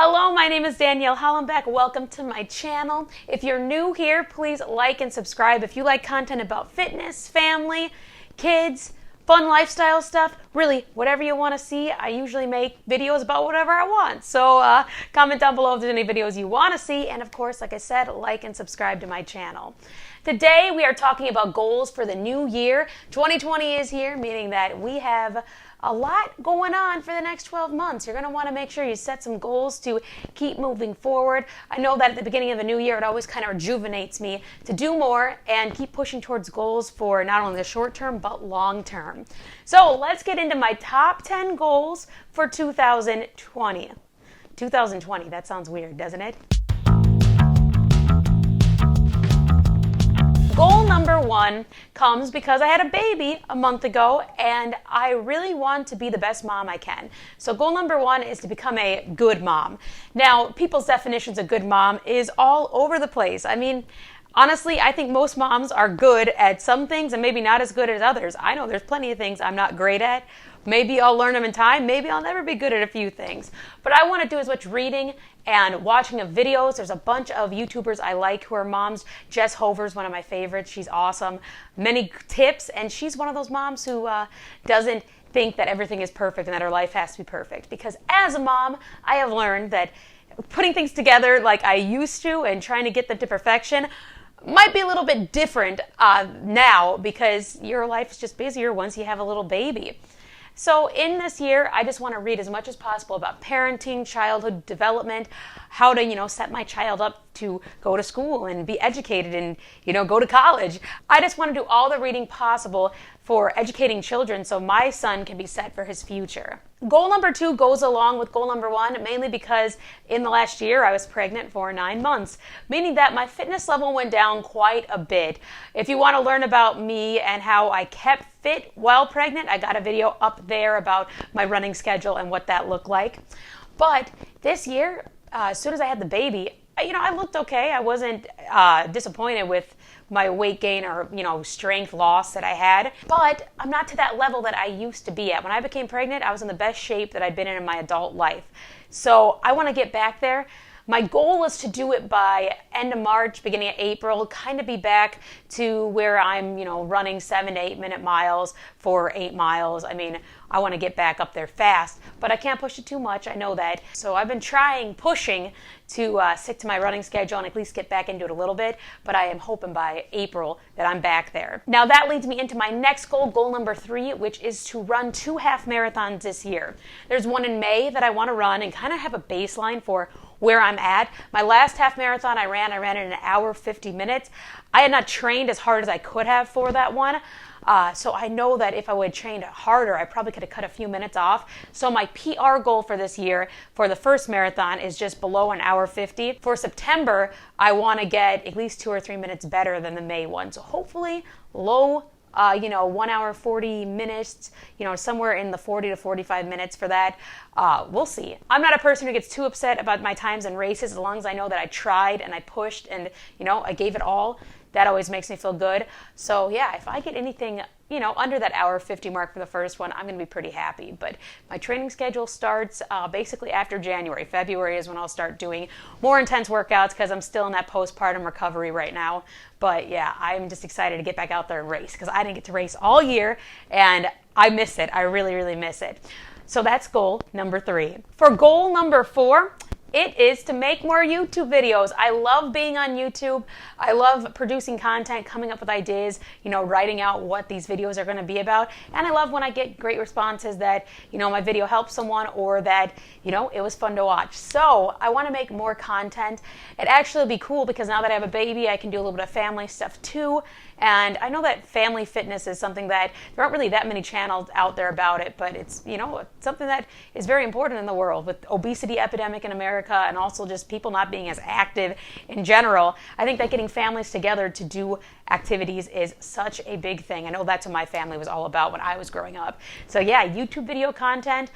Hello, my name is Danielle Hollenbeck. Welcome to my channel. If you're new here, please like and subscribe. If you like content about fitness, family, kids, fun lifestyle stuff, really whatever you want to see, I usually make videos about whatever I want. So comment down below if there's any videos you want to see. And of course, like I said, like and subscribe to my channel. Today we are talking about goals for the new year. 2020 is here, meaning that we have a lot going on for the next 12 months. You're going to want to make sure you set some goals to keep moving forward. I know that at the beginning of the new year, it always kind of rejuvenates me to do more and keep pushing towards goals for not only the short term, but long term. So let's get into my top 10 goals for 2020. 2020, that sounds weird, doesn't it? Goal number one comes because I had a baby a month ago and I really want to be the best mom I can. So goal number one is to become a good mom. Now, people's definitions of good mom is all over the place. I mean, honestly, I think most moms are good at some things and maybe not as good as others. I know there's plenty of things I'm not great at. Maybe I'll learn them in time. Maybe I'll never be good at a few things. But I want to do as much reading and watching of videos. There's a bunch of YouTubers I like who are moms. Jess Hover's one of my favorites. She's awesome. Many tips, and she's one of those moms who doesn't think that everything is perfect and that her life has to be perfect. Because as a mom, I have learned that putting things together like I used to and trying to get them to perfection might be a little bit different now because your life is just busier once you have a little baby. So in this year, I just want to read as much as possible about parenting, childhood development, how to, set my child up to go to school and be educated and, go to college. I just want to do all the reading possible for educating children so my son can be set for his future. Goal number two goes along with goal number one, mainly because in the last year I was pregnant for 9 months, meaning that my fitness level went down quite a bit. If you want to learn about me and how I kept fit while pregnant, I got a video up there about my running schedule and what that looked like. But this year, as soon as I had the baby, I looked okay. I wasn't disappointed with my weight gain or, strength loss that I had. But I'm not to that level that I used to be at. When I became pregnant, I was in the best shape that I'd been in my adult life. So I want to get back there. My goal is to do it by end of March, beginning of April, kind of be back to where I'm, running 7 to 8 minute miles for 8 miles. I mean, I want to get back up there fast, but I can't push it too much. I know that. So I've been pushing to stick to my running schedule and at least get back into it a little bit, but I am hoping by April that I'm back there. Now that leads me into my next goal, goal number 3, which is to run 2 half marathons this year. There's one in May that I want to run and kind of have a baseline for where I'm at. My last half marathon I ran in an hour 50 minutes. I had not trained as hard as I could have for that one. So I know that if I would have trained harder, I probably could have cut a few minutes off. So my PR goal for this year for the first marathon is just below an hour 50. For September, I want to get at least 2 or 3 minutes better than the May one. So hopefully low 1 hour 40 minutes, somewhere in the 40 to 45 minutes for that. We'll see. I'm not a person who gets too upset about my times in races as long as I know that I tried and I pushed and, I gave it all. That always makes me feel good. So yeah, if I get anything, under that hour 50 mark for the first one, I'm going to be pretty happy. But my training schedule starts basically after January. February is when I'll start doing more intense workouts because I'm still in that postpartum recovery right now. But yeah, I'm just excited to get back out there and race because I didn't get to race all year and I miss it. I really, really miss it. So that's goal number 3. For goal number 4, it is to make more YouTube videos. I love being on YouTube. I love producing content, coming up with ideas, writing out what these videos are going to be about. And I love when I get great responses that, my video helped someone or that, it was fun to watch. So I want to make more content. It actually will be cool because now that I have a baby, I can do a little bit of family stuff too. And I know that family fitness is something that there aren't really that many channels out there about it, but it's, something that is very important in the world with obesity epidemic in America and also just people not being as active in general. I think that getting families together to do activities is such a big thing. I know that's what my family was all about when I was growing up. So yeah, YouTube video content,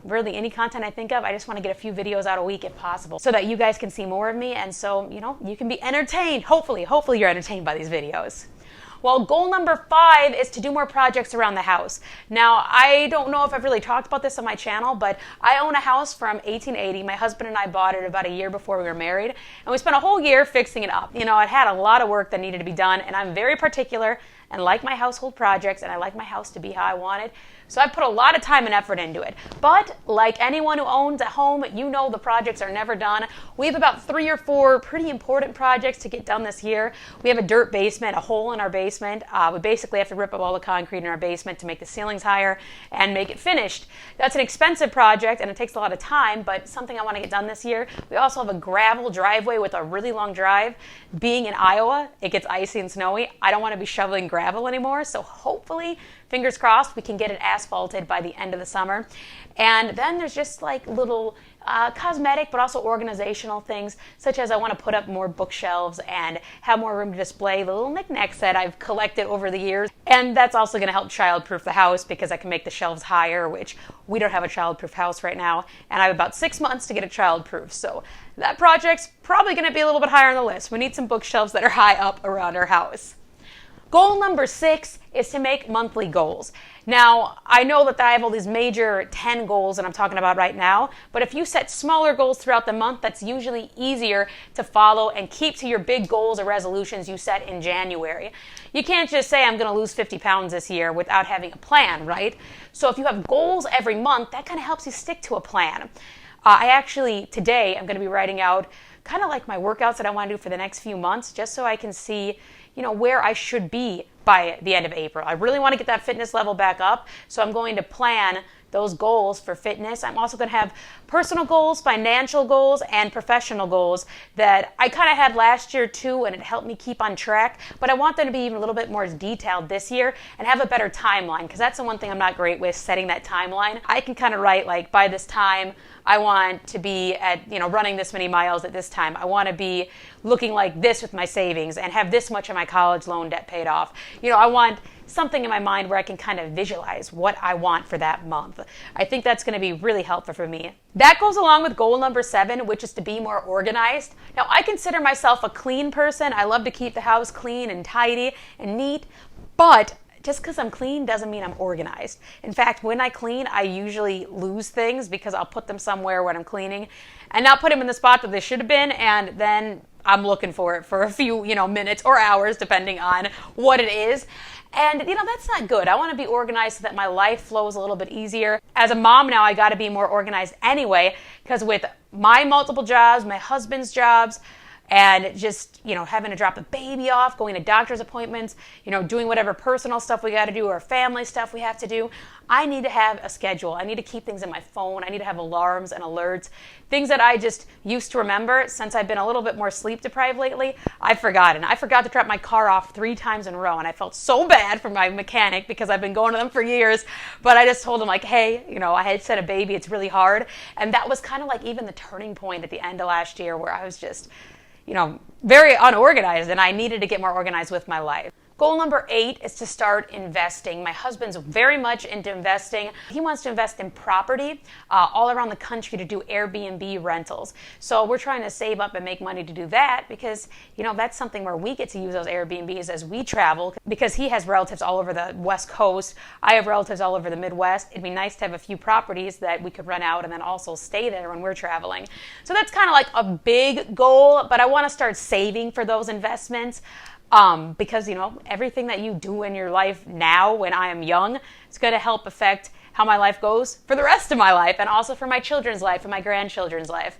really any content I think of, I just want to get a few videos out a week if possible so that you guys can see more of me and so, you can be entertained. Hopefully you're entertained by these videos. Well, goal number 5 is to do more projects around the house. Now, I don't know if I've really talked about this on my channel, but I own a house from 1880. My husband and I bought it about a year before we were married, and we spent a whole year fixing it up. You know, it had a lot of work that needed to be done, and I'm very particular and like my household projects, and I like my house to be how I want it. So I put a lot of time and effort into it. But like anyone who owns a home, you know the projects are never done. We have about 3 or 4 pretty important projects to get done this year. We have a dirt basement, a hole in our basement. We basically have to rip up all the concrete in our basement to make the ceilings higher and make it finished. That's an expensive project and it takes a lot of time, but something I want to get done this year. We also have a gravel driveway with a really long drive. Being in Iowa, it gets icy and snowy. I don't want to be shoveling gravel anymore, so hopefully, fingers crossed, we can get it asphalted by the end of the summer. And then there's just like little cosmetic but also organizational things, such as I want to put up more bookshelves and have more room to display the little knickknacks that I've collected over the years. And that's also going to help childproof the house because I can make the shelves higher, which we don't have a childproof house right now. And I have about 6 months to get it childproof. So that project's probably going to be a little bit higher on the list. We need some bookshelves that are high up around our house. Goal number 6 is to make monthly goals. Now, I know that I have all these major 10 goals that I'm talking about right now, but if you set smaller goals throughout the month, that's usually easier to follow and keep to your big goals or resolutions you set in January. You can't just say, I'm going to lose 50 pounds this year without having a plan, right? So if you have goals every month, that kind of helps you stick to a plan. Today, I'm going to be writing out kind of like my workouts that I want to do for the next few months, just so I can see, where I should be by the end of April. I really want to get that fitness level back up, so I'm going to plan those goals for fitness. I'm also going to have personal goals, financial goals, and professional goals that I kind of had last year too, and it helped me keep on track. But I want them to be even a little bit more detailed this year and have a better timeline, because that's the one thing I'm not great with, setting that timeline. I can kind of write like, by this time, I want to be at, running this many miles at this time. I want to be looking like this with my savings and have this much of my college loan debt paid off. I want something in my mind where I can kind of visualize what I want for that month. I think that's going to be really helpful for me. That goes along with goal number 7, which is to be more organized. Now, I consider myself a clean person. I love to keep the house clean and tidy and neat, but just because I'm clean doesn't mean I'm organized. In fact, when I clean, I usually lose things because I'll put them somewhere when I'm cleaning and not put them in the spot that they should have been, and then I'm looking for it for a few, minutes or hours, depending on what it is. And, that's not good. I want to be organized so that my life flows a little bit easier. As a mom now, I got to be more organized anyway, because with my multiple jobs, my husband's jobs, and just, having to drop the baby off, going to doctor's appointments, doing whatever personal stuff we got to do or family stuff we have to do, I need to have a schedule. I need to keep things in my phone. I need to have alarms and alerts, things that I just used to remember. Since I've been a little bit more sleep deprived lately, I've forgotten. I forgot to drop my car off 3 times in a row, and I felt so bad for my mechanic because I've been going to them for years. But I just told him, like, hey, I had said a baby, it's really hard. And that was kind of like even the turning point at the end of last year where I was just very unorganized, and I needed to get more organized with my life. Goal number 8 is to start investing. My husband's very much into investing. He wants to invest in property all around the country to do Airbnb rentals. So we're trying to save up and make money to do that because, that's something where we get to use those Airbnbs as we travel, because he has relatives all over the West Coast. I have relatives all over the Midwest. It'd be nice to have a few properties that we could rent out and then also stay there when we're traveling. So that's kind of like a big goal, but I want to start saving for those investments. Because, everything that you do in your life now when I am young, it's going to help affect how my life goes for the rest of my life, and also for my children's life and my grandchildren's life.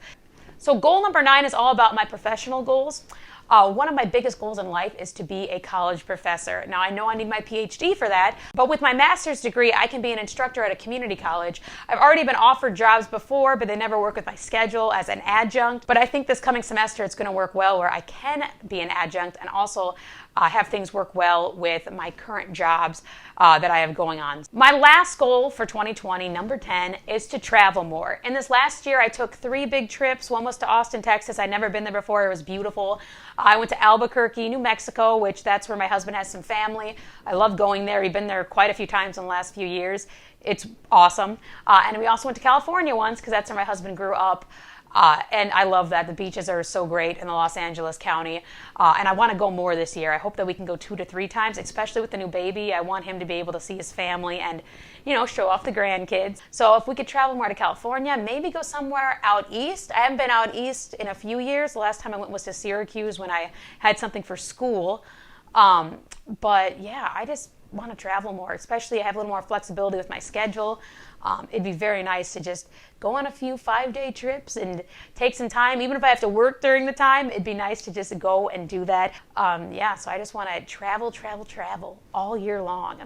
So goal number 9 is all about my professional goals. One of my biggest goals in life is to be a college professor. Now, I know I need my PhD for that, but with my master's degree, I can be an instructor at a community college. I've already been offered jobs before, but they never work with my schedule as an adjunct. But I think this coming semester, it's going to work well where I can be an adjunct and also have things work well with my current jobs that I have going on. My last goal for 2020, number 10, is to travel more. In this last year, I took 3 big trips. One was to Austin, Texas. I'd never been there before. It was beautiful. I went to Albuquerque, New Mexico, which that's where my husband has some family. I love going there. We've been there quite a few times in the last few years. It's awesome. And we also went to California once because that's where my husband grew up. And I love that. The beaches are so great in the Los Angeles County. And I want to go more this year. I hope that we can go 2 to 3 times, especially with the new baby. I want him to be able to see his family and, show off the grandkids. So if we could travel more to California, maybe go somewhere out east. I haven't been out east in a few years. The last time I went was to Syracuse when I had something for school. But yeah, I just want to travel more, especially I have a little more flexibility with my schedule. It'd be very nice to just go on a few 5-day trips and take some time. Even if I have to work during the time, it'd be nice to just go and do that. So I just want to travel all year long.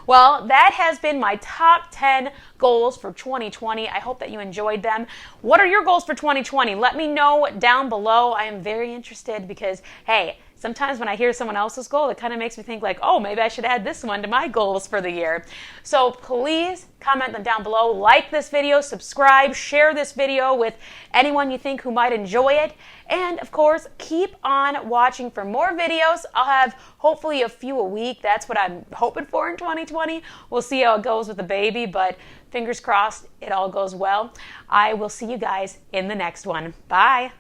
Well, that has been my top 10 goals for 2020. I hope that you enjoyed them. What are your goals for 2020? Let me know down below. I am very interested because, hey, sometimes when I hear someone else's goal, it kind of makes me think like, oh, maybe I should add this one to my goals for the year. So please comment them down below. Like this video, subscribe, share this video with anyone you think who might enjoy it. And of course, keep on watching for more videos. I'll have hopefully a few a week. That's what I'm hoping for in 2020. We'll see how it goes with the baby, but fingers crossed it all goes well. I will see you guys in the next one. Bye.